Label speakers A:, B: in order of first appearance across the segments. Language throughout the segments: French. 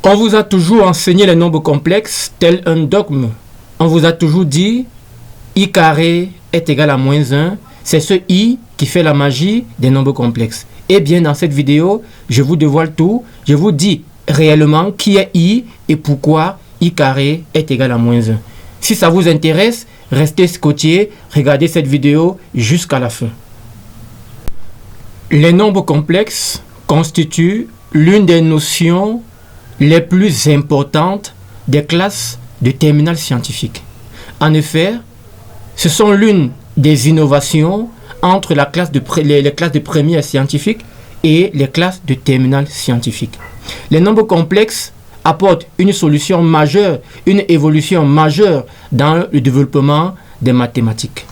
A: On vous a toujours enseigné les nombres complexes tel un dogme. On vous a toujours dit I carré est égal à moins 1. C'est ce I qui fait la magie des nombres complexes. Eh bien, dans cette vidéo, je vous dévoile tout. Je vous dis réellement qui est I et pourquoi I carré est égal à moins 1. Si ça vous intéresse, restez scotché, regardez cette vidéo jusqu'à la fin. Les nombres complexes constituent l'une des notions les plus importantes des classes de terminale scientifique. En effet, ce sont l'une des innovations entre les classes de première scientifique et les classes de terminale scientifique. Les nombres complexes apportent une solution majeure, une évolution majeure dans le développement des mathématiques.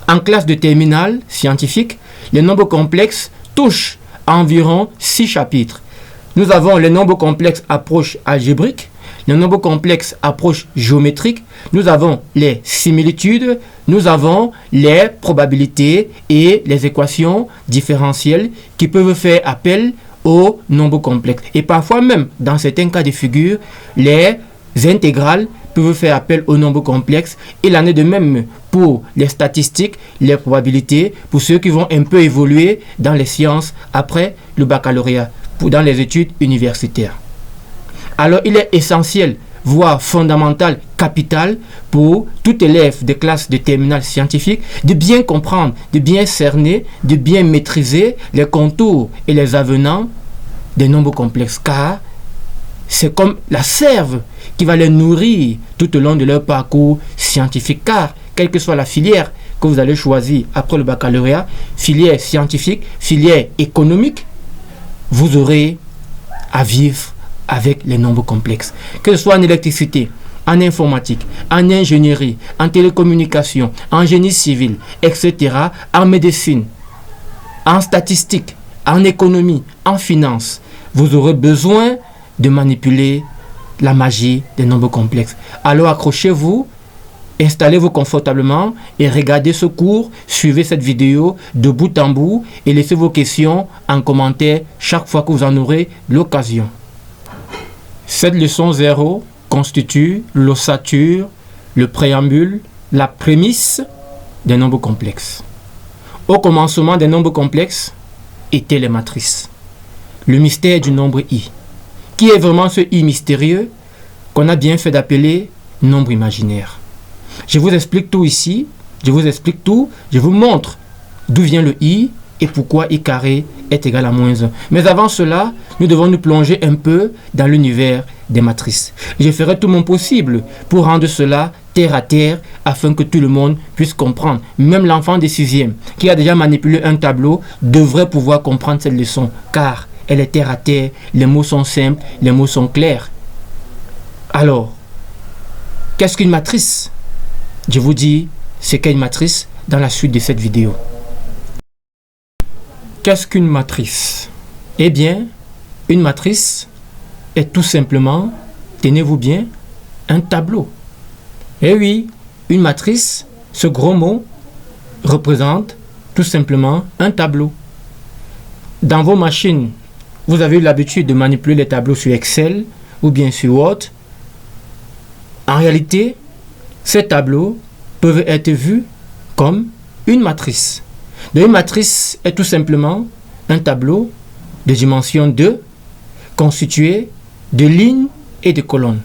A: En classe de terminale scientifique, les nombres complexes touchent à environ 6 chapitres. Nous avons les nombres complexes approche algébrique, les nombres complexes approche géométrique, nous avons les similitudes, nous avons les probabilités et les équations différentielles qui peuvent faire appel aux nombres complexes. Et parfois même, dans certains cas de figure, les intégrales peuvent faire appel aux nombres complexes. Il en est de même pour les statistiques, les probabilités, pour ceux qui vont un peu évoluer dans les sciences après le baccalauréat, dans les études universitaires. Alors, il est essentiel, voire fondamental, capital, pour tout élève de classe de terminale scientifique, de bien comprendre, de bien cerner, de bien maîtriser les contours et les avenants des nombres complexes, car c'est comme la sève qui va les nourrir tout au long de leur parcours scientifique, car quelle que soit la filière que vous allez choisir après le baccalauréat, filière scientifique, filière économique, vous aurez à vivre avec les nombres complexes. Que ce soit en électricité, en informatique, en ingénierie, en télécommunication, en génie civil, etc., en médecine, en statistique, en économie, en finance, vous aurez besoin de manipuler la magie des nombres complexes. Alors accrochez-vous, installez-vous confortablement et regardez ce cours, suivez cette vidéo de bout en bout et laissez vos questions en commentaire chaque fois que vous en aurez l'occasion. Cette leçon 0 constitue l'ossature, le préambule, la prémisse des nombres complexes. Au commencement des nombres complexes étaient les matrices. Le mystère du nombre I. Qui est vraiment ce I mystérieux qu'on a bien fait d'appeler nombre imaginaire. Je vous explique tout ici, je vous montre d'où vient le I et pourquoi I carré est égal à moins 1. Mais avant cela, nous devons nous plonger un peu dans l'univers des matrices. Je ferai tout mon possible pour rendre cela terre à terre afin que tout le monde puisse comprendre. Même l'enfant de 6e qui a déjà manipulé un tableau devrait pouvoir comprendre cette leçon car elle est terre à terre, les mots sont simples, les mots sont clairs. Alors, qu'est-ce qu'une matrice? Je vous dis ce qu'est une matrice dans la suite de cette vidéo. Qu'est-ce qu'une matrice? Eh bien, une matrice est tout simplement, tenez-vous bien, un tableau. Eh oui, une matrice, ce gros mot, représente tout simplement un tableau. Dans vos machines, vous avez eu l'habitude de manipuler les tableaux sur Excel ou bien sur Word. En réalité, ces tableaux peuvent être vus comme une matrice. Donc, une matrice est tout simplement un tableau de dimension 2 constitué de lignes et de colonnes.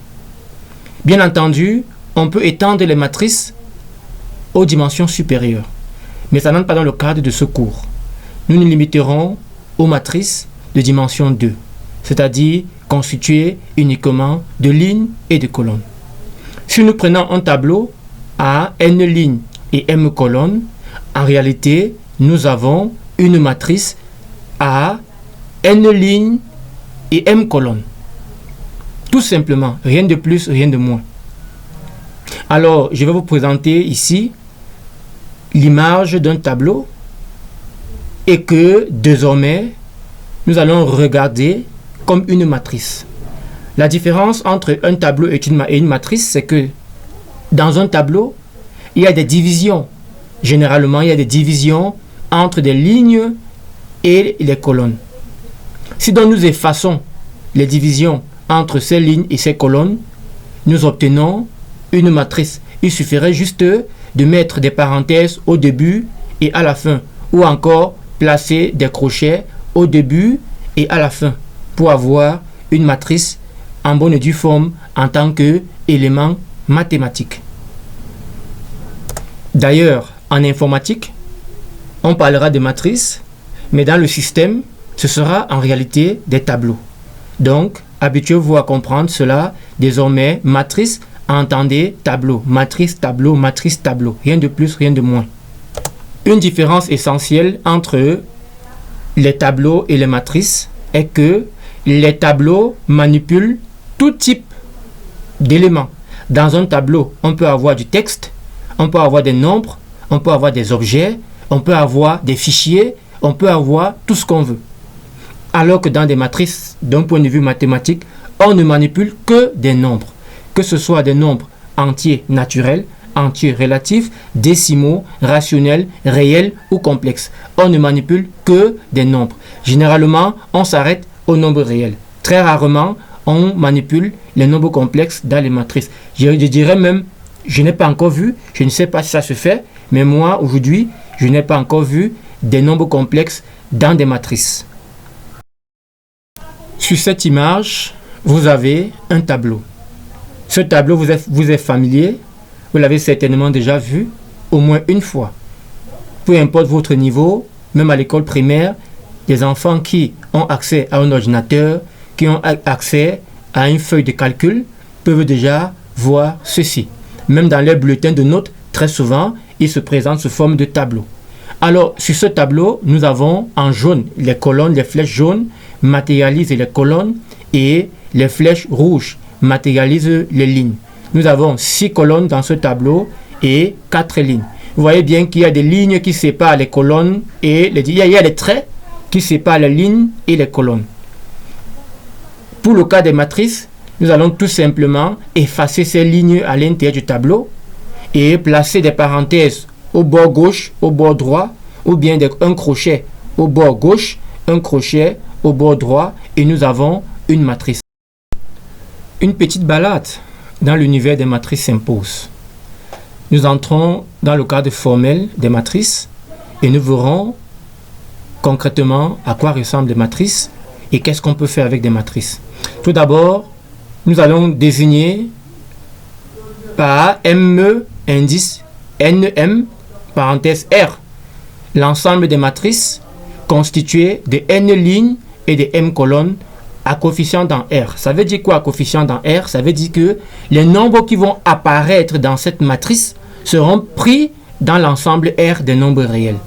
A: Bien entendu, on peut étendre les matrices aux dimensions supérieures, mais ça n'entre pas dans le cadre de ce cours. Nous nous limiterons aux matrices de dimension 2, c'est-à-dire constituées uniquement de lignes et de colonnes. Si nous prenons un tableau à n lignes et m colonnes, en réalité, nous avons une matrice à n lignes et m colonnes. Tout simplement, rien de plus, rien de moins. Alors, je vais vous présenter ici l'image d'un tableau et que désormais, nous allons regarder comme une matrice. La différence entre un tableau et une matrice, c'est que dans un tableau, il y a des divisions. Généralement, il y a des divisions entre des lignes et les colonnes. Si donc nous effaçons les divisions entre ces lignes et ces colonnes, nous obtenons une matrice. Il suffirait juste de mettre des parenthèses au début et à la fin, ou encore placer des crochets au début et à la fin pour avoir une matrice en bonne et due forme en tant qu'élément mathématique. D'ailleurs, en informatique, on parlera de matrices, mais dans le système, ce sera en réalité des tableaux. Donc, habituez-vous à comprendre cela. Désormais, matrice, entendez tableau, matrice, tableau, matrice, tableau. Rien de plus, rien de moins. Une différence essentielle entre les tableaux et les matrices est que les tableaux manipulent tout type d'éléments. Dans un tableau, on peut avoir du texte, on peut avoir des nombres, on peut avoir des objets, on peut avoir des fichiers, on peut avoir tout ce qu'on veut. Alors que dans des matrices, d'un point de vue mathématique, on ne manipule que des nombres. Que ce soit des nombres entiers naturels, entiers relatifs, décimaux, rationnels, réels ou complexes. On ne manipule que des nombres. Généralement, on s'arrête aux nombres réels. Très rarement, on manipule les nombres complexes dans les matrices. Je dirais même, je n'ai pas encore vu, je ne sais pas si ça se fait, mais moi, aujourd'hui, je n'ai pas encore vu des nombres complexes dans des matrices. Sur cette image, vous avez un tableau. Ce tableau vous est familier, vous l'avez certainement déjà vu au moins une fois. Peu importe votre niveau, même à l'école primaire, les enfants qui ont accès à un ordinateur, qui ont accès à une feuille de calcul, peuvent déjà voir ceci. Même dans les bulletins de notes, très souvent, ils se présentent sous forme de tableau. Alors, sur ce tableau, nous avons en jaune les colonnes, les flèches jaunes matérialisent les colonnes et les flèches rouges matérialisent les lignes. Nous avons 6 colonnes dans ce tableau et 4 lignes. Vous voyez bien qu'il y a des lignes qui séparent les colonnes et il y a des traits qui séparent les lignes et les colonnes. Pour le cas des matrices, nous allons tout simplement effacer ces lignes à l'intérieur du tableau et placer des parenthèses au bord gauche, au bord droit, ou bien un crochet au bord gauche, un crochet au bord droit, et nous avons une matrice. Une petite balade dans l'univers des matrices s'impose. Nous entrons dans le cadre formel des matrices et nous verrons concrètement à quoi ressemblent les matrices et qu'est-ce qu'on peut faire avec des matrices. Tout d'abord, nous allons désigner par M indice NM parenthèse R l'ensemble des matrices constituées de N lignes et de M colonnes à coefficient dans R. Ça veut dire quoi, coefficient dans R? Ça veut dire que les nombres qui vont apparaître dans cette matrice seront pris dans l'ensemble R des nombres réels.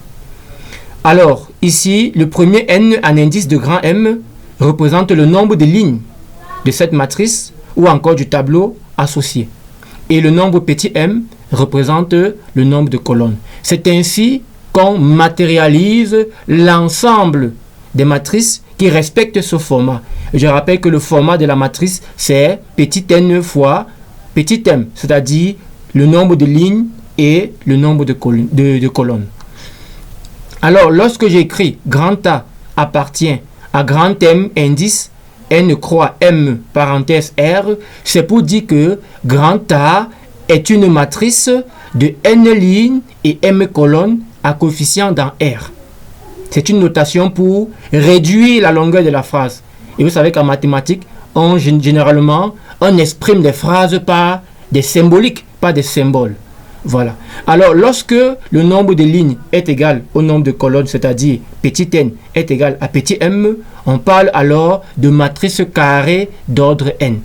A: Alors, ici, le premier N en indice de grand M représente le nombre de lignes de cette matrice ou encore du tableau associé. Et le nombre petit m représente le nombre de colonnes. C'est ainsi qu'on matérialise l'ensemble des matrices qui respectent ce format. Je rappelle que le format de la matrice, c'est petit n fois petit m, c'est-à-dire le nombre de lignes et le nombre de colonnes. Alors, lorsque j'écris grand A appartient à grand M indice N croix M parenthèse R, c'est pour dire que grand A est une matrice de N lignes et M colonnes à coefficient dans R. C'est une notation pour réduire la longueur de la phrase. Et vous savez qu'en mathématiques, généralement, on exprime des phrases par des symboliques, pas des symboles. Voilà. Alors, lorsque le nombre de lignes est égal au nombre de colonnes, c'est-à-dire petit n est égal à petit m, on parle alors de matrice carrée d'ordre n.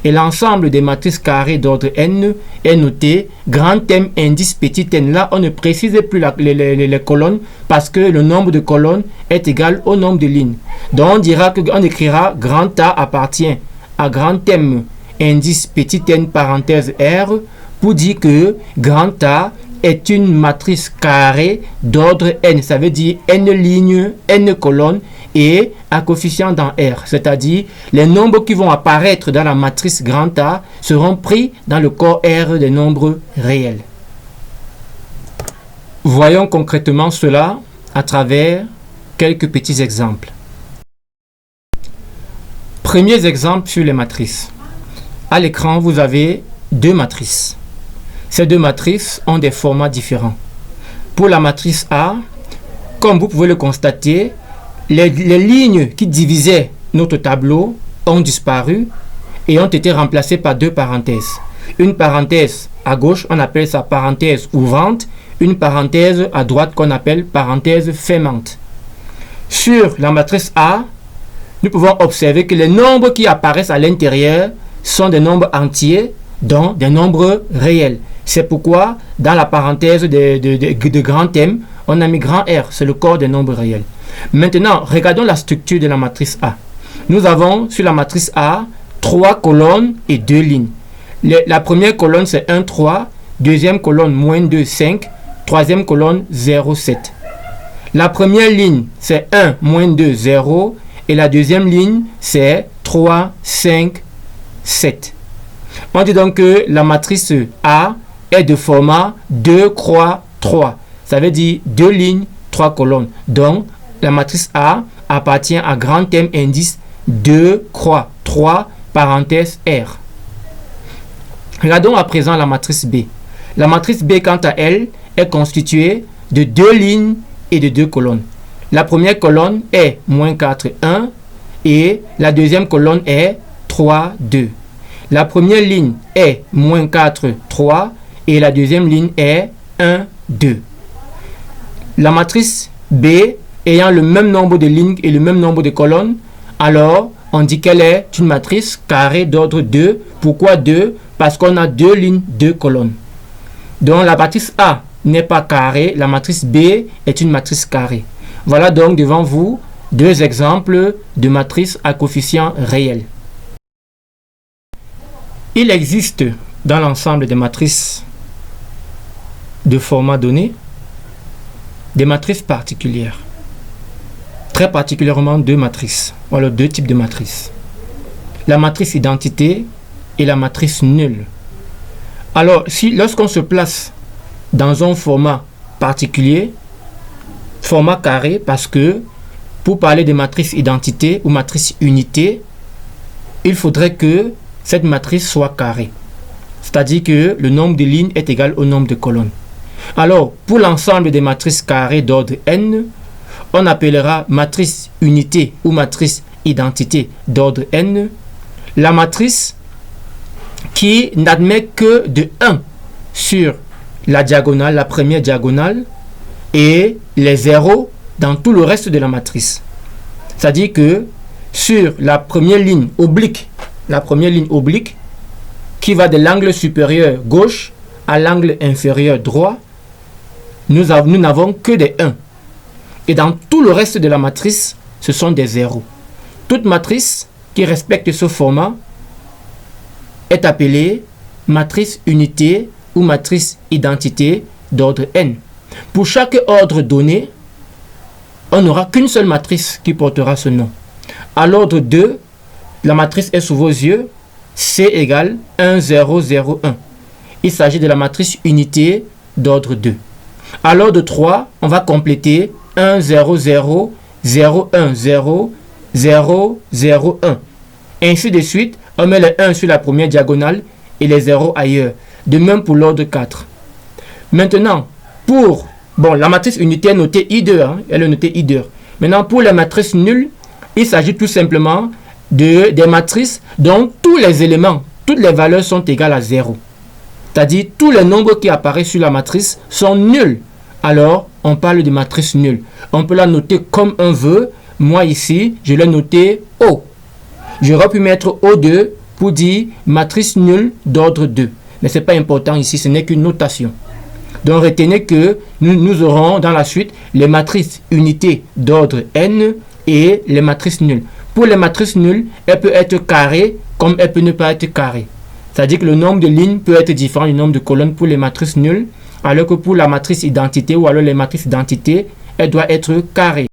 A: Et l'ensemble des matrices carrées d'ordre n est noté grand M indice petit n. Là, on ne précise plus les colonnes parce que le nombre de colonnes est égal au nombre de lignes. Donc, on écrira grand A appartient à grand M indice petit n parenthèse R pour dire que grand A est une matrice carrée d'ordre n. Ça veut dire n lignes, n colonnes et à coefficient dans R. C'est-à-dire les nombres qui vont apparaître dans la matrice grand A seront pris dans le corps R des nombres réels. Voyons concrètement cela à travers quelques petits exemples. Premiers exemples sur les matrices. À l'écran, vous avez deux matrices. Ces deux matrices ont des formats différents. Pour la matrice A, comme vous pouvez le constater, les lignes qui divisaient notre tableau ont disparu et ont été remplacées par deux parenthèses. Une parenthèse à gauche, on appelle ça parenthèse ouvrante. Une parenthèse à droite qu'on appelle parenthèse fermante. Sur la matrice A, nous pouvons observer que les nombres qui apparaissent à l'intérieur sont des nombres entiers, donc des nombres réels. C'est pourquoi, dans la parenthèse de grand M, on a mis grand R, c'est le corps des nombres réels. Maintenant, regardons la structure de la matrice A. Nous avons sur la matrice A 3 colonnes et 2 lignes. La première colonne, c'est 1, 3. Deuxième colonne, moins 2, 5. Troisième colonne, 0, 7. La première ligne, c'est 1, moins 2, 0. Et la deuxième ligne, c'est 3, 5, 7. On dit donc que la matrice A est de format 2 croix 3. Ça veut dire 2 lignes, 3 colonnes. Donc, la matrice A appartient à grand M indice 2 croix 3 parenthèse R. Regardons à présent la matrice B. La matrice B, quant à elle, est constituée de 2 lignes et de 2 colonnes. La première colonne est moins 4, 1 et la deuxième colonne est 3, 2. La première ligne est moins 4, 3 et la deuxième ligne est 1, 2. La matrice B ayant le même nombre de lignes et le même nombre de colonnes, alors on dit qu'elle est une matrice carrée d'ordre 2. Pourquoi 2? Parce qu'on a 2 lignes, 2 colonnes. Donc la matrice A n'est pas carrée, la matrice B est une matrice carrée. Voilà donc devant vous deux exemples de matrices à coefficients réels. Il existe dans l'ensemble des matrices de format donné des matrices particulières. Très particulièrement deux matrices. Voilà deux types de matrices. La matrice identité et la matrice nulle. Alors, lorsqu'on se place dans un format particulier, format carré, parce que pour parler de matrice identité ou matrice unité, il faudrait que cette matrice soit carrée. C'est-à-dire que le nombre de lignes est égal au nombre de colonnes. Alors, pour l'ensemble des matrices carrées d'ordre n, on appellera matrice unité ou matrice identité d'ordre n la matrice qui n'admet que de 1 sur la diagonale, la première diagonale, et les zéros dans tout le reste de la matrice. C'est-à-dire que sur la première ligne oblique, qui va de l'angle supérieur gauche à l'angle inférieur droit, nous n'avons que des 1. Et dans tout le reste de la matrice, ce sont des zéros. Toute matrice qui respecte ce format est appelée matrice unité ou matrice identité d'ordre n. Pour chaque ordre donné, on n'aura qu'une seule matrice qui portera ce nom. À l'ordre 2, la matrice est sous vos yeux, C égale 1, 0, 0, 1. Il s'agit de la matrice unité d'ordre 2. À l'ordre 3, on va compléter 1, 0, 0, 0, 1, 0, 0, 0, 1. Ainsi de suite, on met les 1 sur la première diagonale et les 0 ailleurs. De même pour l'ordre 4. Maintenant, la matrice unité est notée I2, elle est notée I2. Maintenant, pour les matrices nulles, il s'agit tout simplement des matrices dont tous les éléments, toutes les valeurs sont égales à 0. C'est-à-dire, tous les nombres qui apparaissent sur la matrice sont nuls. Alors, on parle de matrice nulle. On peut la noter comme on veut. Moi, ici, je l'ai noté O. J'aurais pu mettre O2 pour dire matrice nulle d'ordre 2. Mais ce n'est pas important ici, ce n'est qu'une notation. Donc retenez que nous aurons dans la suite les matrices unités d'ordre n et les matrices nulles. Pour les matrices nulles, elle peut être carrée comme elle peut ne pas être carrée. C'est-à-dire que le nombre de lignes peut être différent du nombre de colonnes pour les matrices nulles, alors que pour la matrice identité ou alors les matrices identité, elle doit être carrée.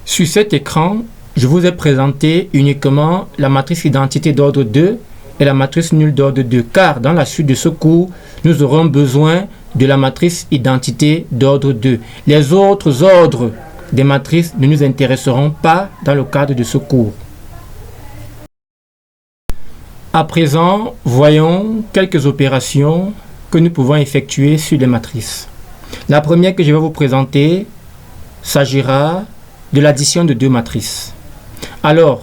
A: Sur cet écran, je vous ai présenté uniquement la matrice identité d'ordre 2 et la matrice nulle d'ordre 2, car dans la suite de ce cours, nous aurons besoin de la matrice identité d'ordre 2. Les autres ordres des matrices ne nous intéresseront pas dans le cadre de ce cours. À présent, voyons quelques opérations que nous pouvons effectuer sur les matrices. La première que je vais vous présenter s'agira de l'addition de deux matrices. Alors,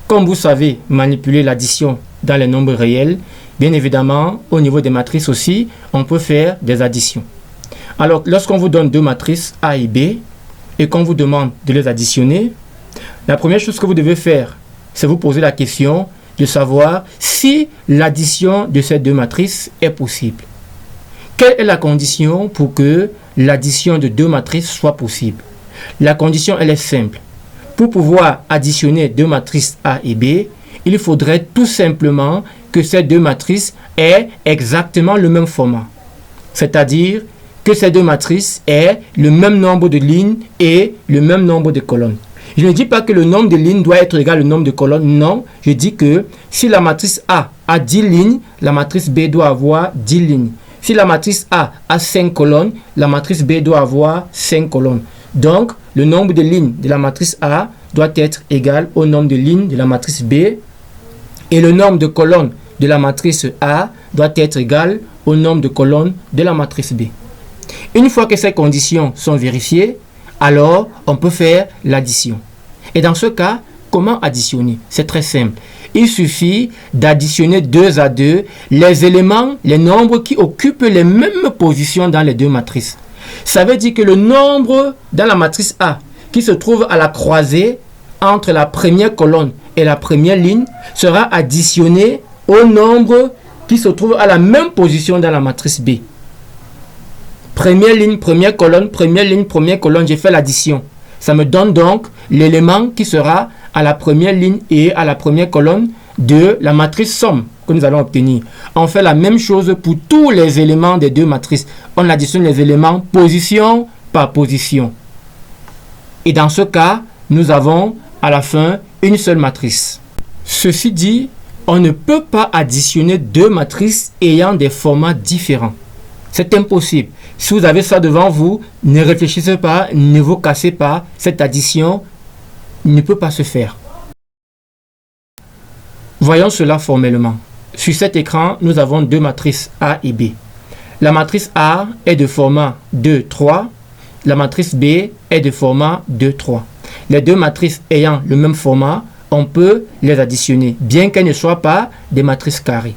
A: comme vous savez manipuler l'addition dans les nombres réels, bien évidemment, au niveau des matrices aussi, on peut faire des additions. Alors, lorsqu'on vous donne deux matrices A et B, et qu'on vous demande de les additionner, la première chose que vous devez faire, c'est vous poser la question de savoir si l'addition de ces deux matrices est possible. Quelle est la condition pour que l'addition de deux matrices soit possible? La condition, elle est simple. Pour pouvoir additionner deux matrices A et B, il faudrait tout simplement que ces deux matrices aient exactement le même format. C'est-à-dire que ces deux matrices aient le même nombre de lignes et le même nombre de colonnes. Je ne dis pas que le nombre de lignes doit être égal au nombre de colonnes. Non, je dis que si la matrice A a 10 lignes, la matrice B doit avoir 10 lignes. Si la matrice A a 5 colonnes, la matrice B doit avoir 5 colonnes. Donc, le nombre de lignes de la matrice A doit être égal au nombre de lignes de la matrice B et le nombre de colonnes de la matrice A doit être égal au nombre de colonnes de la matrice B. Une fois que ces conditions sont vérifiées, alors on peut faire l'addition. Et dans ce cas, comment additionner? C'est très simple. Il suffit d'additionner 2 à 2 les éléments, les nombres qui occupent les mêmes positions dans les deux matrices. Ça veut dire que le nombre dans la matrice A qui se trouve à la croisée entre la première colonne et la première ligne sera additionné au nombre qui se trouve à la même position dans la matrice B. Première ligne, première colonne, première ligne, première colonne, j'ai fait l'addition. Ça me donne donc l'élément qui sera à la première ligne et à la première colonne de la matrice somme que nous allons obtenir. On fait la même chose pour tous les éléments des deux matrices. On additionne les éléments position par position. Et dans ce cas, nous avons à la fin une seule matrice. Ceci dit, on ne peut pas additionner deux matrices ayant des formats différents. C'est impossible. Si vous avez ça devant vous, ne réfléchissez pas, ne vous cassez pas. Cette addition ne peut pas se faire. Voyons cela formellement. Sur cet écran, nous avons deux matrices A et B. La matrice A est de format 2, 3. La matrice B est de format 2, 3. Les deux matrices ayant le même format, on peut les additionner, bien qu'elles ne soient pas des matrices carrées.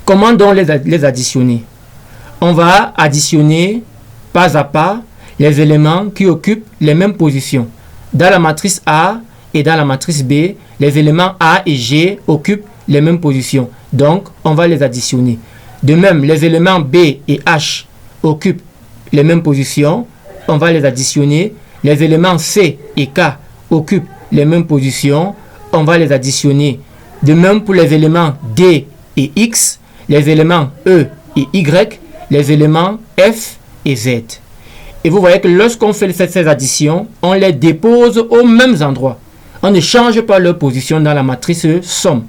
A: Comment donc les additionner? On va additionner pas à pas les éléments qui occupent les mêmes positions. Dans la matrice A et dans la matrice B, les éléments A et G occupent les mêmes positions. Donc, on va les additionner. De même, les éléments B et H occupent les mêmes positions. On va les additionner. Les éléments C et K occupent les mêmes positions. On va les additionner. De même pour les éléments D et X, les éléments E et Y, les éléments F et Z. Et vous voyez que lorsqu'on fait ces additions, on les dépose aux mêmes endroits. On ne change pas leur position dans la matrice somme.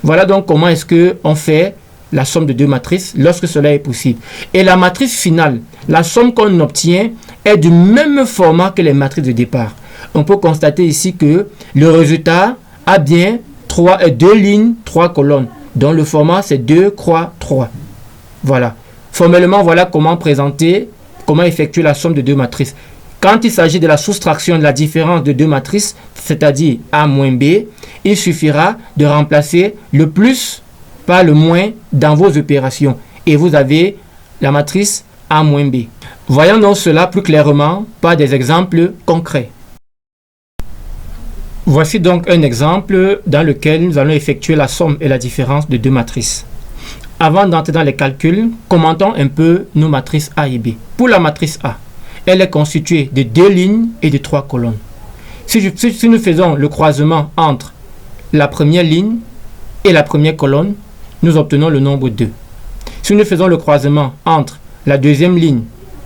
A: Voilà donc comment est-ce qu'on fait la somme de deux matrices lorsque cela est possible. Et la matrice finale, la somme qu'on obtient est du même format que les matrices de départ. On peut constater ici que le résultat a bien 2 lignes, 3 colonnes. dont le format c'est 2 croix 3. Voilà. Formellement, voilà comment présenter, comment effectuer la somme de deux matrices. Quand il s'agit de la soustraction de la différence de deux matrices, c'est-à-dire A moins B, il suffira de remplacer le plus par le moins dans vos opérations. Et vous avez la matrice A moins B. Voyons donc cela plus clairement par des exemples concrets. Voici donc un exemple dans lequel nous allons effectuer la somme et la différence de deux matrices. Avant d'entrer dans les calculs, commentons un peu nos matrices A et B. Pour la matrice A, elle est constituée de 2 lignes et de 3 colonnes. Si nous faisons le croisement entre la première ligne et la première colonne, nous obtenons le nombre 2. Si nous faisons le croisement entre la deuxième ligne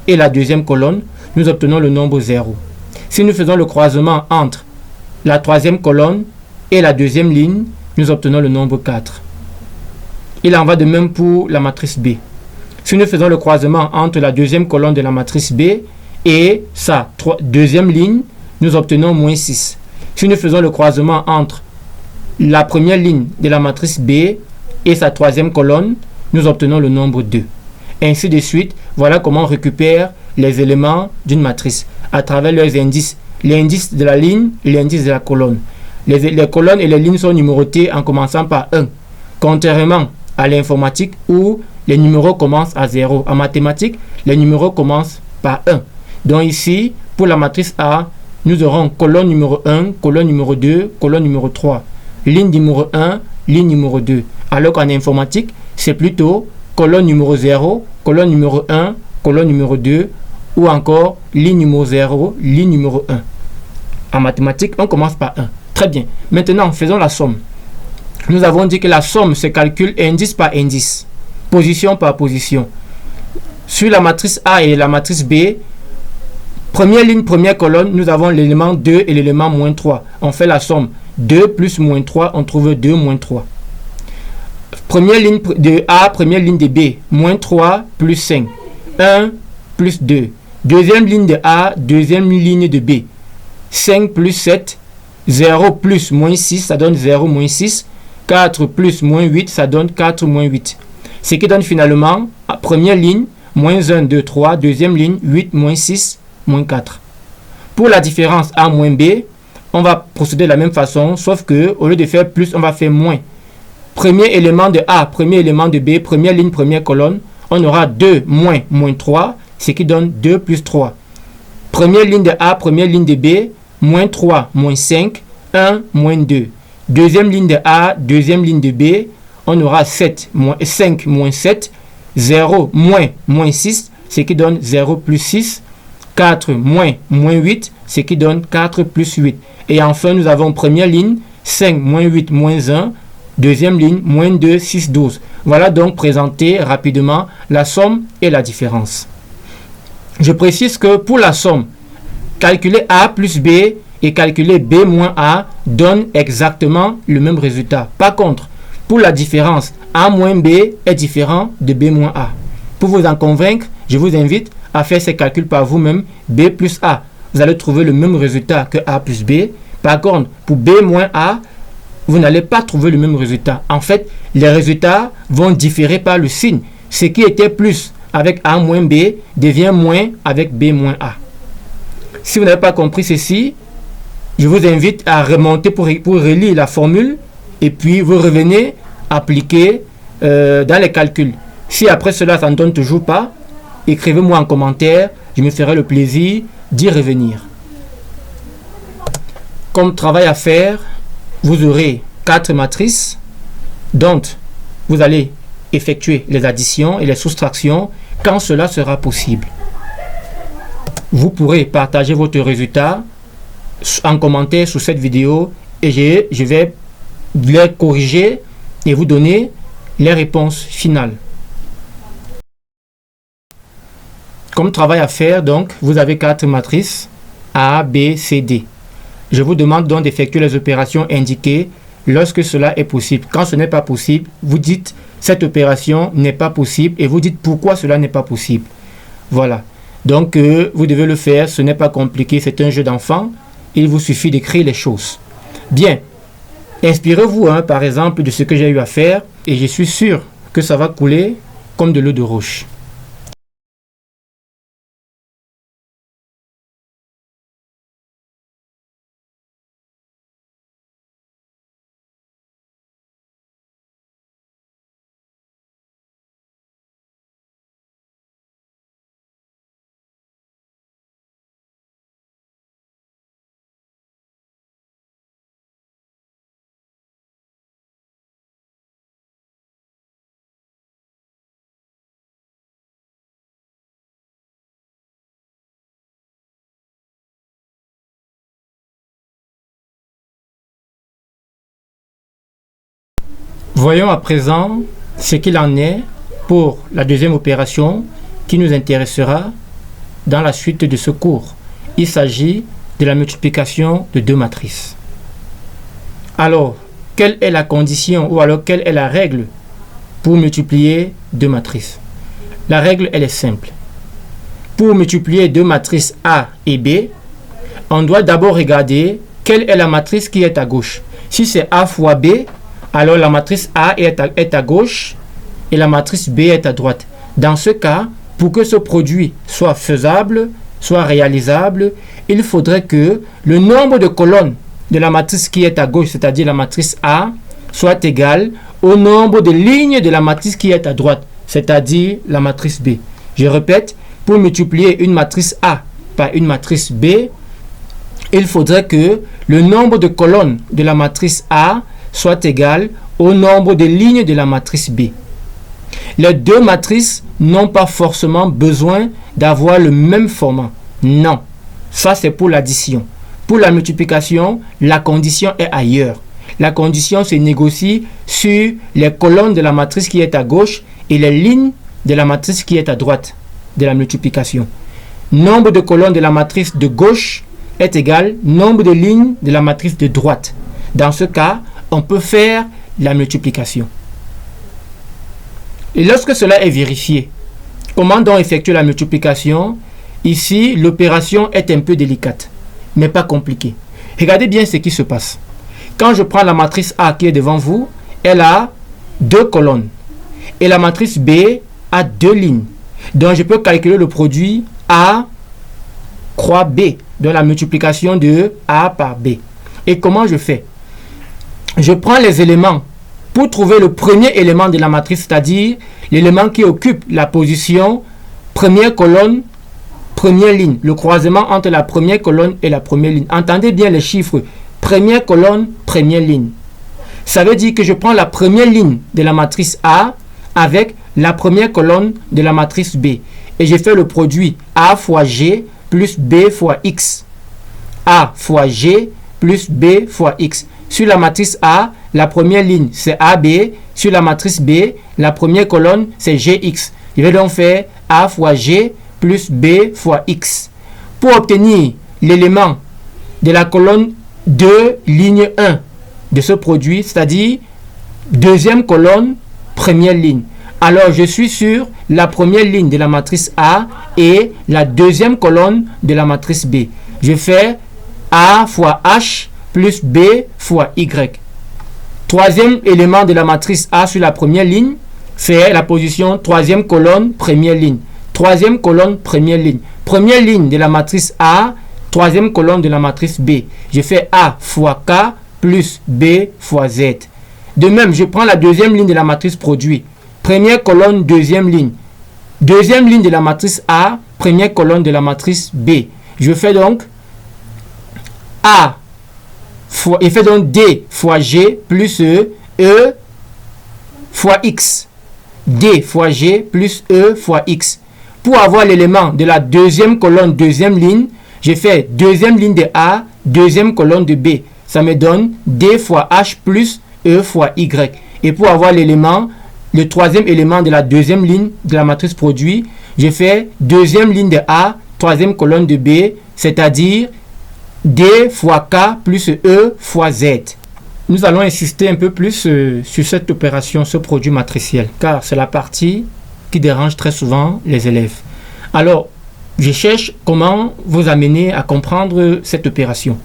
A: et la deuxième colonne, nous obtenons le nombre 0. Si nous faisons le croisement entre la troisième colonne et la deuxième ligne, nous obtenons le nombre 4. Il en va de même pour la matrice B. Si nous faisons le croisement entre la deuxième colonne de la matrice B et sa deuxième ligne, nous obtenons moins 6. Si nous faisons le croisement entre la première ligne de la matrice B et sa troisième colonne, nous obtenons le nombre 2. Ainsi de suite, voilà comment on récupère les éléments d'une matrice à travers leurs indices. L'indice de la ligne, l'indice de la colonne. Les colonnes et les lignes sont numérotées en commençant par 1. Contrairement à l'informatique où les numéros commencent à 0. En mathématiques, les numéros commencent par 1. Donc ici, pour la matrice A, nous aurons colonne numéro 1, colonne numéro 2, colonne numéro 3. Ligne numéro 1, ligne numéro 2. Alors qu'en informatique, c'est plutôt colonne numéro 0, colonne numéro 1, colonne numéro 2, ou encore ligne numéro 0, ligne numéro 1. En mathématiques, on commence par 1. Très bien. Maintenant, faisons la somme. Nous avons dit que la somme se calcule indice par indice, position par position. Sur la matrice A et la matrice B, première ligne, première colonne, nous avons l'élément 2 et l'élément moins 3. On fait la somme. 2 plus moins 3, on trouve 2 moins 3. Première ligne de A, première ligne de B, moins 3 plus 5. 1 plus 2. Deuxième ligne de A, deuxième ligne de B. 5 plus 7. 0 plus moins 6, ça donne 0 moins 6. 4 plus moins 8, ça donne 4 moins 8. Ce qui donne finalement, première ligne, moins 1, 2, 3. Deuxième ligne, 8 moins 6, moins 4. Pour la différence A moins B, on va procéder de la même façon, sauf que au lieu de faire plus, on va faire moins. Premier élément de A, premier élément de B, première ligne, première colonne, on aura 2 moins, moins 3, ce qui donne 2 plus 3. Première ligne de A, première ligne de B, moins 3, moins 5, 1, moins 2. Deuxième ligne de A, deuxième ligne de B, on aura 7, moins 5, moins 7, 0, moins, moins 6, ce qui donne 0 plus 6, 4, moins, moins 8, ce qui donne 4 plus 8. Et enfin, nous avons première ligne, 5, moins 8, moins 1, deuxième ligne, moins 2, 6, 12. Voilà donc présenté rapidement la somme et la différence. Je précise que pour la somme, calculer A plus B et calculer B moins A donne exactement le même résultat. Par contre, pour la différence, A moins B est différent de B moins A. Pour vous en convaincre, je vous invite à faire ces calculs par vous-même. B plus A, vous allez trouver le même résultat que A plus B. Par contre, pour B moins A, vous n'allez pas trouver le même résultat. En fait, les résultats vont différer par le signe. Ce qui était plus avec A moins B devient moins avec B moins A. Si vous n'avez pas compris ceci, je vous invite à remonter pour relire la formule et puis vous revenez appliquer dans les calculs. Si après cela, ça ne donne toujours pas, écrivez-moi en commentaire, je me ferai le plaisir d'y revenir. Comme travail à faire, vous aurez 4 matrices dont vous allez effectuer les additions et les soustractions quand cela sera possible. Vous pourrez partager votre résultat en commentaire sous cette vidéo et je vais les corriger et vous donner les réponses finales. Comme travail à faire, donc, vous avez 4 matrices A, B, C, D. Je vous demande donc d'effectuer les opérations indiquées lorsque cela est possible. Quand ce n'est pas possible, vous dites cette opération n'est pas possible et vous dites pourquoi cela n'est pas possible. Voilà. Donc, vous devez le faire. Ce n'est pas compliqué. C'est un jeu d'enfant. Il vous suffit d'écrire les choses. Bien. Inspirez-vous, par exemple, de ce que j'ai eu à faire et je suis sûr que ça va couler comme de l'eau de roche. Voyons à présent ce qu'il en est pour la deuxième opération qui nous intéressera dans la suite de ce cours. Il s'agit de la multiplication de 2 matrices. Alors, quelle est la condition ou alors quelle est la règle pour multiplier 2 matrices? La règle, elle est simple. Pour multiplier 2 matrices A et B, on doit d'abord regarder quelle est la matrice qui est à gauche. Si c'est A fois B, alors la matrice A est à gauche et la matrice B est à droite. Dans ce cas, pour que ce produit soit faisable, soit réalisable, il faudrait que le nombre de colonnes de la matrice qui est à gauche, c'est-à-dire la matrice A, soit égal au nombre de lignes de la matrice qui est à droite, c'est-à-dire la matrice B. Je répète, pour multiplier une matrice A par une matrice B, il faudrait que le nombre de colonnes de la matrice A soit égal au nombre de lignes de la matrice B. Les deux matrices n'ont pas forcément besoin d'avoir le même format. Non, ça c'est pour l'addition. Pour la multiplication, la condition est ailleurs. La condition se négocie sur les colonnes de la matrice qui est à gauche et les lignes de la matrice qui est à droite de la multiplication. Nombre de colonnes de la matrice de gauche est égal nombre de lignes de la matrice de droite. Dans ce cas, on peut faire la multiplication. Et lorsque cela est vérifié, comment donc effectuer la multiplication? Ici, l'opération est un peu délicate, mais pas compliquée. Regardez bien ce qui se passe. Quand je prends la matrice A qui est devant vous, elle a 2 colonnes. Et la matrice B a 2 lignes. Donc, je peux calculer le produit A croix B, de la multiplication de A par B. Et comment je fais? Je prends les éléments pour trouver le premier élément de la matrice, c'est-à-dire l'élément qui occupe la position première colonne, première ligne, le croisement entre la première colonne et la première ligne. Entendez bien les chiffres. Première colonne, première ligne. Ça veut dire que je prends la première ligne de la matrice A avec la première colonne de la matrice B. Et je fais le produit A fois G plus B fois X. A fois G plus B fois X. Sur la matrice A, la première ligne c'est AB. Sur la matrice B, la première colonne c'est GX. Je vais donc faire A fois G plus B fois X. Pour obtenir l'élément de la colonne 2, ligne 1 de ce produit, c'est-à-dire deuxième colonne, première ligne. Alors, je suis sur la première ligne de la matrice A et la deuxième colonne de la matrice B. Je fais A fois H plus B fois Y. Troisième élément de la matrice A sur la première ligne, c'est la position troisième colonne, première ligne. Troisième colonne, première ligne. Première ligne de la matrice A, troisième colonne de la matrice B. Je fais A fois K plus B fois Z. De même, je prends la deuxième ligne de la matrice produit. Première colonne, deuxième ligne. Deuxième ligne de la matrice A, première colonne de la matrice B. Je fais donc A fois, il fait donc D fois G plus E fois X. D fois G plus E fois X. Pour avoir l'élément de la deuxième colonne, deuxième ligne, je fais deuxième ligne de A, deuxième colonne de B. Ça me donne D fois H plus E fois Y. Et pour avoir l'élément, le troisième élément de la deuxième ligne de la matrice produit, je fais deuxième ligne de A, troisième colonne de B, c'est-à-dire D fois K plus E fois Z. Nous allons insister un peu plus sur cette opération, ce produit matriciel, car c'est la partie qui dérange très souvent les élèves. Alors, je cherche comment vous amener à comprendre cette opération.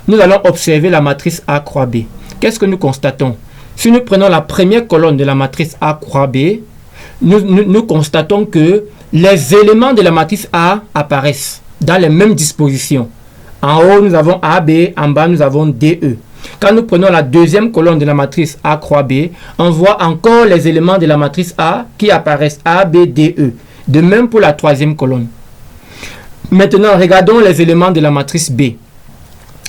A: Nous allons observer la matrice A croix B. Qu'est-ce que nous constatons? Si nous prenons la première colonne de la matrice A croix B, nous constatons que les éléments de la matrice A apparaissent dans les mêmes dispositions. En haut, nous avons AB, en bas, nous avons DE. Quand nous prenons la deuxième colonne de la matrice A croix B, on voit encore les éléments de la matrice A qui apparaissent A, B, D, E. De même pour la troisième colonne. Maintenant, regardons les éléments de la matrice B.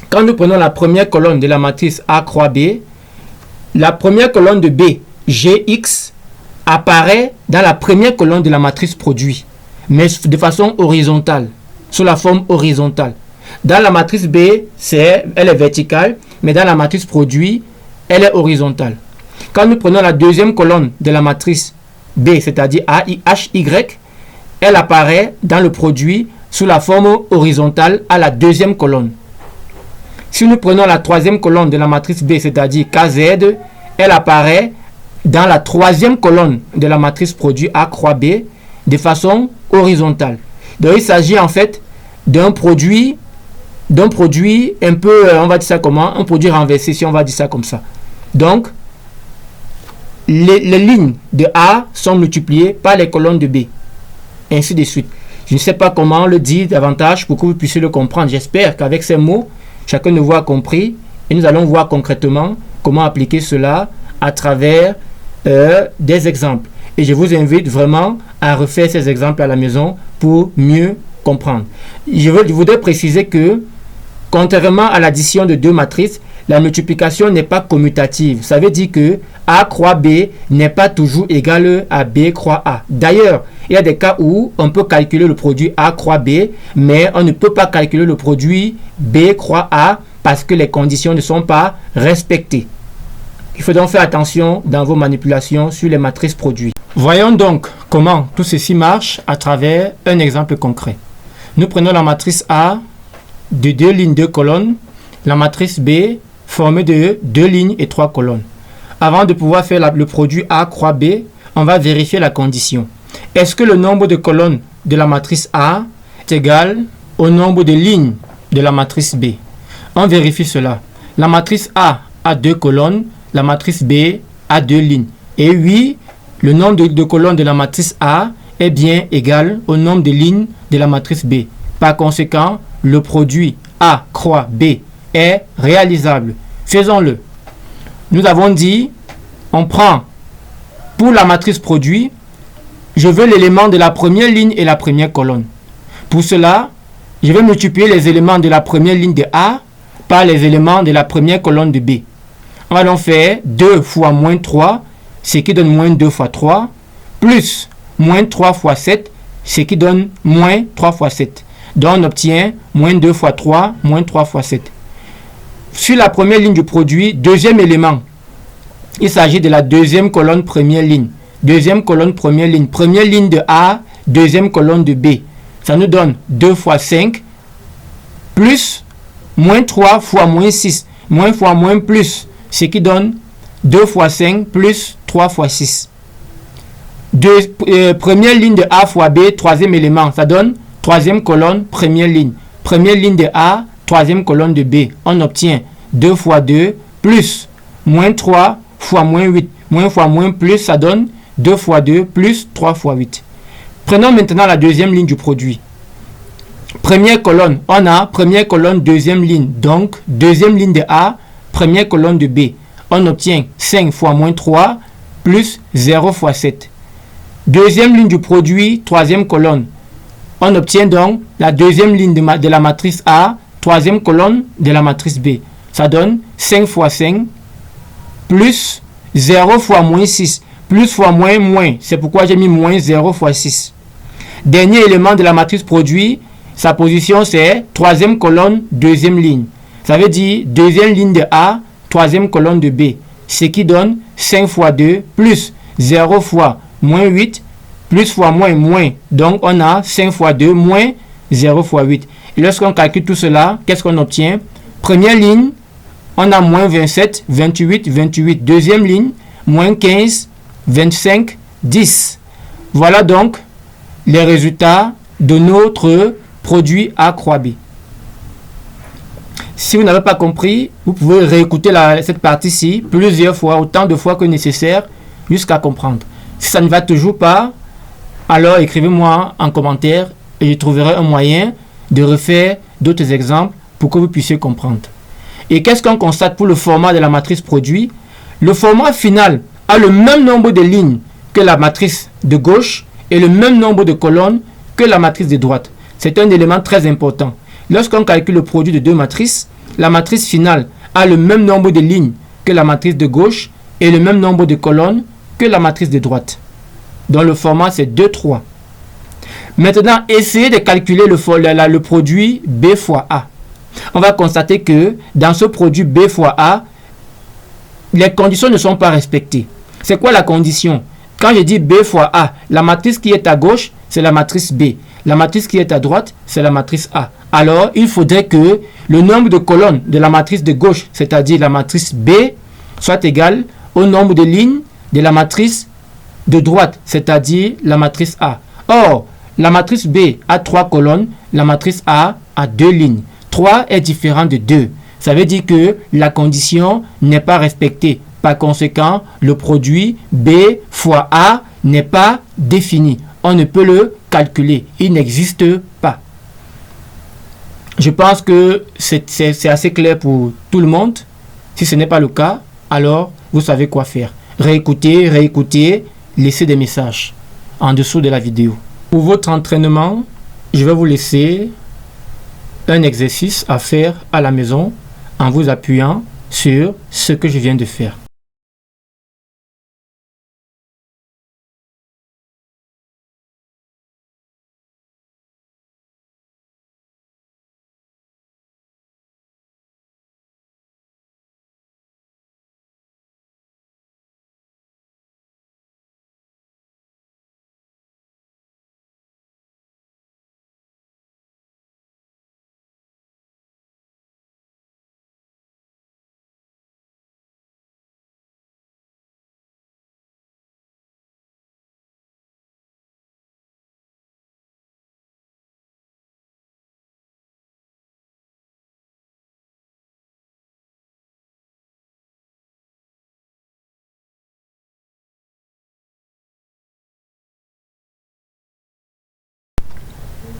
A: Quand nous prenons la première colonne de la matrice A croix B, la première colonne de B, GX, apparaît dans la première colonne de la matrice produit, mais de façon horizontale, sous la forme horizontale. Dans la matrice B, elle est verticale, mais dans la matrice produit, elle est horizontale. Quand nous prenons la deuxième colonne de la matrice B, c'est-à-dire AHY, elle apparaît dans le produit sous la forme horizontale à la deuxième colonne. Si nous prenons la troisième colonne de la matrice B, c'est-à-dire KZ, elle apparaît dans la troisième colonne de la matrice produit A croix B de façon horizontale. Donc il s'agit en fait d'un produit d'un produit un peu, on va dire ça comment, un produit renversé, si on va dire ça comme ça. Donc, les lignes de A sont multipliées par les colonnes de B. Ainsi de suite. Je ne sais pas comment le dire davantage pour que vous puissiez le comprendre. J'espère qu'avec ces mots, chacun de vous a compris. Et nous allons voir concrètement comment appliquer cela à travers des exemples. Et je vous invite vraiment à refaire ces exemples à la maison pour mieux comprendre. Je voudrais préciser que, contrairement à l'addition de deux matrices, la multiplication n'est pas commutative. Ça veut dire que A croix B n'est pas toujours égal à B croix A. D'ailleurs, il y a des cas où on peut calculer le produit A croix B, mais on ne peut pas calculer le produit B croix A parce que les conditions ne sont pas respectées. Il faut donc faire attention dans vos manipulations sur les matrices produits. Voyons donc comment tout ceci marche à travers un exemple concret. Nous prenons la matrice A de 2 lignes, 2 colonnes, la matrice B formée de 2 lignes et 3 colonnes. Avant de pouvoir faire le produit A croix B, on va vérifier la condition. Est-ce que le nombre de colonnes de la matrice A est égal au nombre de lignes de la matrice B? On vérifie cela. La matrice A a 2 colonnes, la matrice B a 2 lignes. Et oui, le nombre de colonnes de la matrice A est bien égal au nombre de lignes de la matrice B. Par conséquent, le produit A croix B est réalisable. Faisons-le. Nous avons dit, on prend pour la matrice produit, je veux l'élément de la première ligne et la première colonne. Pour cela, je vais multiplier les éléments de la première ligne de A par les éléments de la première colonne de B. On va donc faire 2 fois moins 3, ce qui donne moins 2 fois 3, plus moins 3 fois 7, ce qui donne moins 3 fois 7. Donc on obtient moins 2 fois 3, moins 3 fois 7. Sur la première ligne du produit, deuxième élément, il s'agit de la deuxième colonne première ligne. Deuxième colonne première ligne de A, deuxième colonne de B. Ça nous donne 2 fois 5, plus moins 3 fois moins 6, moins fois moins plus, ce qui donne 2 fois 5 plus 3 fois 6. Première ligne de A fois B, troisième élément, ça donne troisième colonne, première ligne. Première ligne de A, troisième colonne de B. On obtient 2 fois 2 plus moins 3 fois moins 8. Moins fois moins plus, ça donne 2 fois 2 plus 3 fois 8. Prenons maintenant la deuxième ligne du produit. Première colonne, on a première colonne, deuxième ligne. Donc, deuxième ligne de A, première colonne de B. On obtient 5 fois moins 3 plus 0 fois 7. Deuxième ligne du produit, troisième colonne. On obtient donc la deuxième ligne de la matrice A, troisième colonne de la matrice B. Ça donne 5 fois 5 plus 0 fois moins 6. Plus fois moins, moins. C'est pourquoi j'ai mis moins 0 fois 6. Dernier élément de la matrice produit, sa position c'est troisième colonne, deuxième ligne. Ça veut dire deuxième ligne de A, troisième colonne de B. Ce qui donne 5 fois 2 plus 0 fois moins 8 plus fois moins moins. Donc on a 5 fois 2 moins 0 fois 8. Et lorsqu'on calcule tout cela, qu'est-ce qu'on obtient? Première ligne, on a moins 27, 28, 28. Deuxième ligne, moins 15, 25, 10. Voilà donc les résultats de notre produit A croix B. Si vous n'avez pas compris, vous pouvez réécouter cette partie-ci plusieurs fois, autant de fois que nécessaire, jusqu'à comprendre. Si ça ne va toujours pas, alors écrivez-moi en commentaire et je trouverai un moyen de refaire d'autres exemples pour que vous puissiez comprendre. Et qu'est-ce qu'on constate pour le format de la matrice produit? Le format final a le même nombre de lignes que la matrice de gauche et le même nombre de colonnes que la matrice de droite. C'est un élément très important. Lorsqu'on calcule le produit de deux matrices, la matrice finale a le même nombre de lignes que la matrice de gauche et le même nombre de colonnes que la matrice de droite. Donc le format c'est 2, 3. Maintenant, essayez de calculer le produit B fois A. On va constater que dans ce produit B fois A, les conditions ne sont pas respectées. C'est quoi la condition? Quand je dis B fois A, la matrice qui est à gauche, c'est la matrice B. La matrice qui est à droite, c'est la matrice A. Alors, il faudrait que le nombre de colonnes de la matrice de gauche, c'est-à-dire la matrice B, soit égal au nombre de lignes de la matrice de droite, c'est-à-dire la matrice A. Or, la matrice B a 3 colonnes, la matrice A a 2 lignes. 3 est différent de 2. Ça veut dire que la condition n'est pas respectée. Par conséquent, le produit B fois A n'est pas défini. On ne peut le calculer. Il n'existe pas. Je pense que c'est assez clair pour tout le monde. Si ce n'est pas le cas, alors vous savez quoi faire. Réécoutez, laissez des messages en dessous de la vidéo. Pour votre entraînement, je vais vous laisser un exercice à faire à la maison en vous appuyant sur ce que je viens de faire.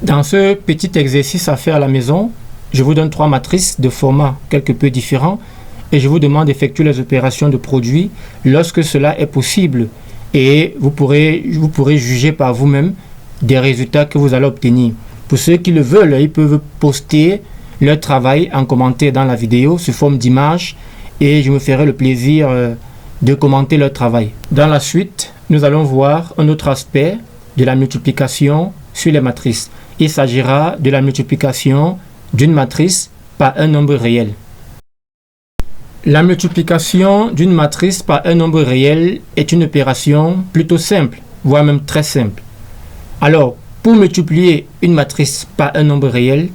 A: Dans ce petit exercice à faire à la maison, je vous donne 3 matrices de format quelque peu différents et je vous demande d'effectuer les opérations de produit lorsque cela est possible. Et vous pourrez juger par vous-même des résultats que vous allez obtenir. Pour ceux qui le veulent, ils peuvent poster leur travail en commentaire dans la vidéo sous forme d'image et je me ferai le plaisir de commenter leur travail. Dans la suite, nous allons voir un autre aspect de la multiplication sur les matrices. Il s'agira de la multiplication d'une matrice par un nombre réel. La multiplication d'une matrice par un nombre réel est une opération plutôt simple, voire même très simple. Alors, pour multiplier une matrice par un nombre réel,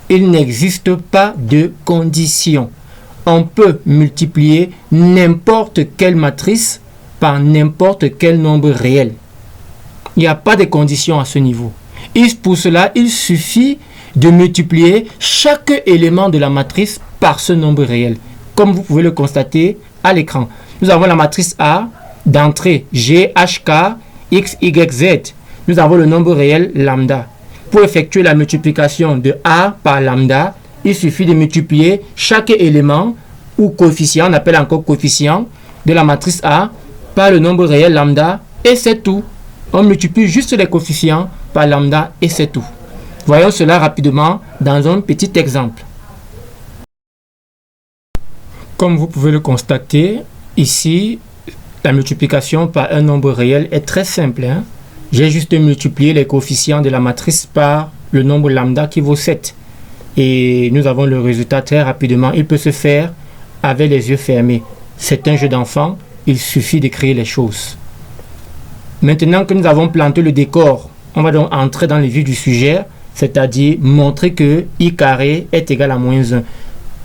A: il n'existe pas de condition. On peut multiplier n'importe quelle matrice par n'importe quel nombre réel. Il n'y a pas de condition à ce niveau. Et pour cela, il suffit de multiplier chaque élément de la matrice par ce nombre réel. Comme vous pouvez le constater à l'écran. Nous avons la matrice A d'entrée G, H, K, X, Y, Z. Nous avons le nombre réel lambda. Pour effectuer la multiplication de A par lambda, il suffit de multiplier chaque élément ou coefficient, on appelle encore coefficient, de la matrice A par le nombre réel lambda et c'est tout. On multiplie juste les coefficients par lambda et c'est tout. Voyons cela rapidement dans un petit exemple. Comme vous pouvez le constater, ici, la multiplication par un nombre réel est très simple. J'ai juste multiplié les coefficients de la matrice par le nombre lambda qui vaut 7. Et nous avons le résultat très rapidement. Il peut se faire avec les yeux fermés. C'est un jeu d'enfant, il suffit de créer les choses. Maintenant que nous avons planté le décor, on va donc entrer dans le vif du sujet, c'est-à-dire montrer que i carré est égal à moins 1.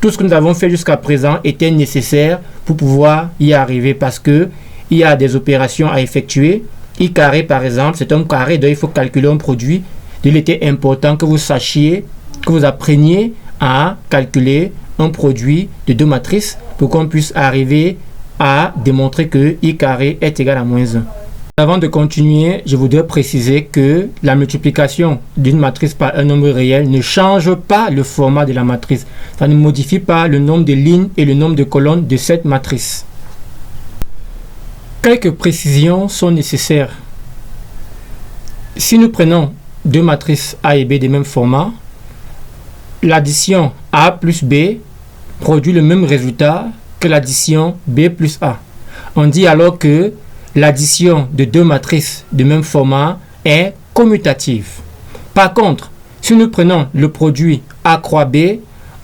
A: Tout ce que nous avons fait jusqu'à présent était nécessaire pour pouvoir y arriver parce que il y a des opérations à effectuer. I carré par exemple, c'est un carré, donc il faut calculer un produit. Il était important que vous sachiez, que vous appreniez à calculer un produit de 2 matrices pour qu'on puisse arriver à démontrer que i carré est égal à moins 1. Avant de continuer, je voudrais préciser que la multiplication d'une matrice par un nombre réel ne change pas le format de la matrice. Ça ne modifie pas le nombre de lignes et le nombre de colonnes de cette matrice. Quelques précisions sont nécessaires. Si nous prenons 2 matrices A et B de même format, l'addition A plus B produit le même résultat que l'addition B plus A. On dit alors que l'addition de 2 matrices de même format est commutative. Par contre, si nous prenons le produit A croix B,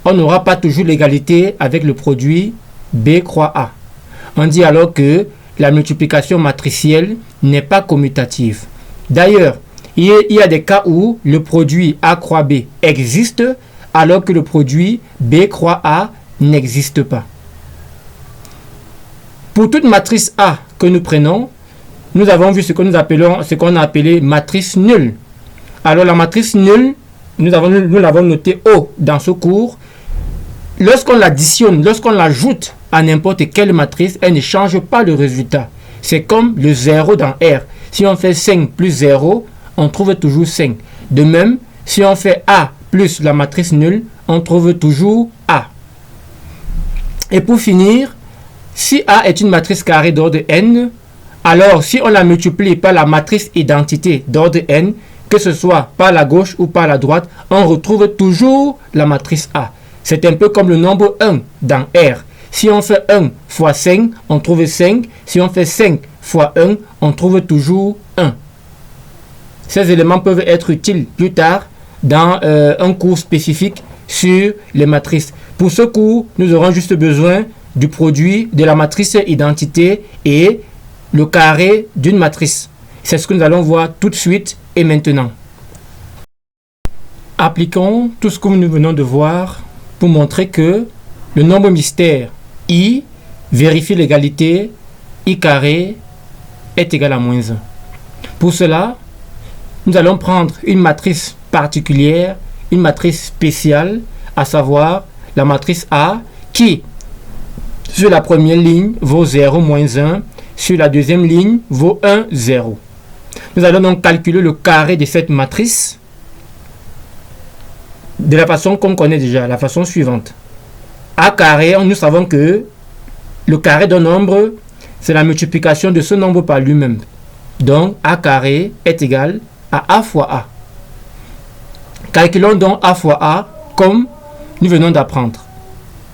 A: on n'aura pas toujours l'égalité avec le produit B croix A. On dit alors que la multiplication matricielle n'est pas commutative. D'ailleurs, il y a des cas où le produit A croix B existe alors que le produit B croix A n'existe pas. Pour toute matrice A que nous prenons, nous avons vu ce qu'on a appelé matrice nulle. Alors la matrice nulle nous l'avons noté O dans ce cours. Lorsqu'on l'additionne, lorsqu'on l'ajoute à n'importe quelle matrice, elle ne change pas le résultat. C'est comme le 0 dans R. Si on fait 5 plus 0, on trouve toujours 5. De même, si on fait A plus la matrice nulle, on trouve toujours A. Et pour finir, si A est une matrice carrée d'ordre n, alors si on la multiplie par la matrice identité d'ordre n, que ce soit par la gauche ou par la droite, on retrouve toujours la matrice A. C'est un peu comme le nombre 1 dans R. Si on fait 1 fois 5, on trouve 5. Si on fait 5 fois 1, on trouve toujours 1. Ces éléments peuvent être utiles plus tard dans un cours spécifique sur les matrices. Pour ce cours, nous aurons juste besoin du produit de la matrice identité et le carré d'une matrice. C'est ce que nous allons voir tout de suite et maintenant. Appliquons tout ce que nous venons de voir pour montrer que le nombre mystère I vérifie l'égalité I carré est égal à moins 1. Pour cela, nous allons prendre une matrice particulière, une matrice spéciale, à savoir la matrice A qui, sur la première ligne, vaut 0, moins 1. Sur la deuxième ligne, vaut 1, 0. Nous allons donc calculer le carré de cette matrice de la façon qu'on connaît déjà, la façon suivante. A carré, nous savons que le carré d'un nombre, c'est la multiplication de ce nombre par lui-même. Donc, A carré est égal à A fois A. Calculons donc A fois A comme nous venons d'apprendre.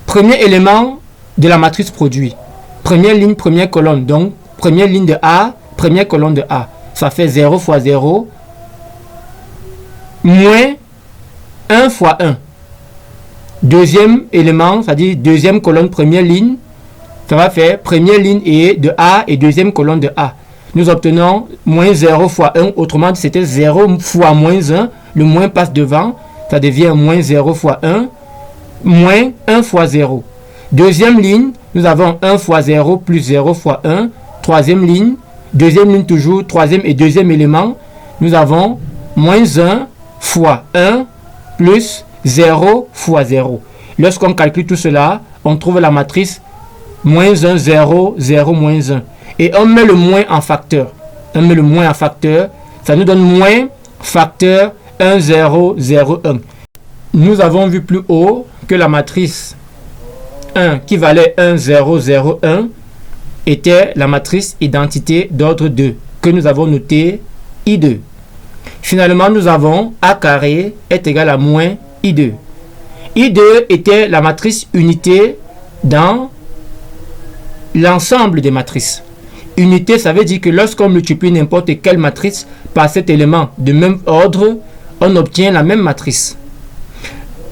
A: Premier élément de la matrice produit. Première ligne, première colonne. Donc, première ligne de A, première colonne de A. Ça fait 0 fois 0, moins 1 fois 1. Deuxième élément, c'est-à-dire deuxième colonne, première ligne, ça va faire première ligne de A et deuxième colonne de A. Nous obtenons moins 0 fois 1, autrement dit c'était 0 fois moins 1, le moins passe devant, ça devient moins 0 fois 1, moins 1 fois 0. Deuxième ligne, nous avons 1 fois 0 plus 0 fois 1. Troisième ligne, deuxième ligne toujours, troisième et deuxième élément, nous avons moins 1 fois 1 plus 0 fois 0. Lorsqu'on calcule tout cela, on trouve la matrice moins 1, 0, 0, moins 1. Et on met le moins en facteur. On met le moins en facteur, ça nous donne moins facteur 1, 0, 0, 1. Nous avons vu plus haut que la matrice 1 qui valait 1, 0, 0, 1 était la matrice identité d'ordre 2 que nous avons noté I2. Finalement, nous avons A carré est égal à moins I2. I2 était la matrice unité dans l'ensemble des matrices. Unité, ça veut dire que lorsqu'on multiplie n'importe quelle matrice par cet élément de même ordre, on obtient la même matrice.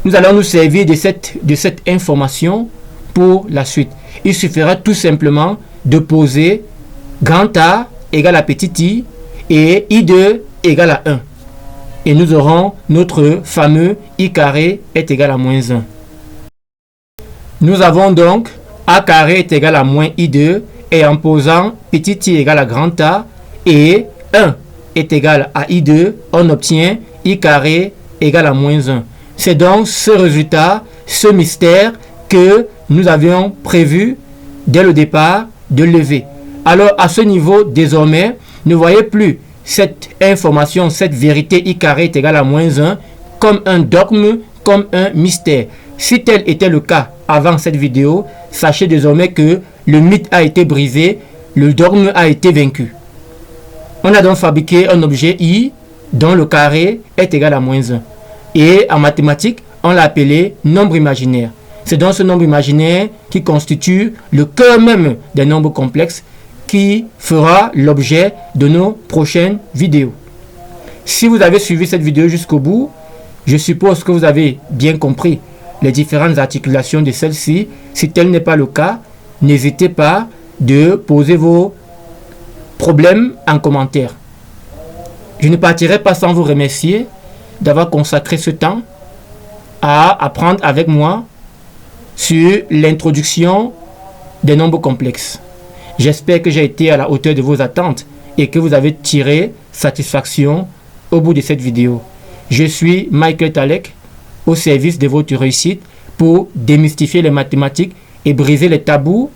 A: Nous allons nous servir de cette information pour la suite. Il suffira tout simplement de poser grand A égale à petit I et I2 égale à 1. Et nous aurons notre fameux I carré est égal à moins 1. Nous avons donc A carré est égal à moins I2 et en posant petit I égale à grand A et 1 est égal à I2, on obtient I carré égale à moins 1. C'est donc ce résultat, ce mystère que nous avions prévu dès le départ de lever. Alors à ce niveau, désormais, ne voyez plus cette information, cette vérité I carré est égal à moins 1 comme un dogme, comme un mystère. Si tel était le cas avant cette vidéo, sachez désormais que le mythe a été brisé, le dogme a été vaincu. On a donc fabriqué un objet I dont le carré est égal à moins 1. Et en mathématiques, on l'a appelé nombre imaginaire. C'est donc ce nombre imaginaire qui constitue le cœur même des nombres complexes qui fera l'objet de nos prochaines vidéos. Si vous avez suivi cette vidéo jusqu'au bout, je suppose que vous avez bien compris les différentes articulations de celle-ci. Si tel n'est pas le cas, n'hésitez pas de poser vos problèmes en commentaire. Je ne partirai pas sans vous remercier d'avoir consacré ce temps à apprendre avec moi sur l'introduction des nombres complexes. J'espère que j'ai été à la hauteur de vos attentes et que vous avez tiré satisfaction au bout de cette vidéo. Je suis Michael Talek, au service de votre réussite pour démystifier les mathématiques et briser les tabous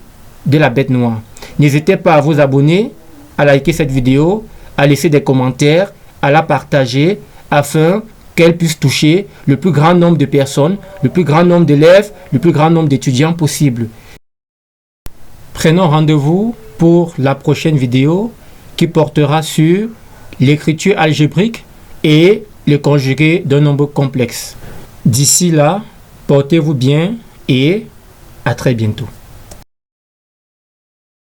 A: de la bête noire. N'hésitez pas à vous abonner, à liker cette vidéo, à laisser des commentaires, à la partager afin qu'elle puisse toucher le plus grand nombre de personnes, le plus grand nombre d'élèves, le plus grand nombre d'étudiants possible. Prenons rendez-vous pour la prochaine vidéo qui portera sur l'écriture algébrique et le conjugué d'un nombre complexe. D'ici là, portez-vous bien et à très bientôt.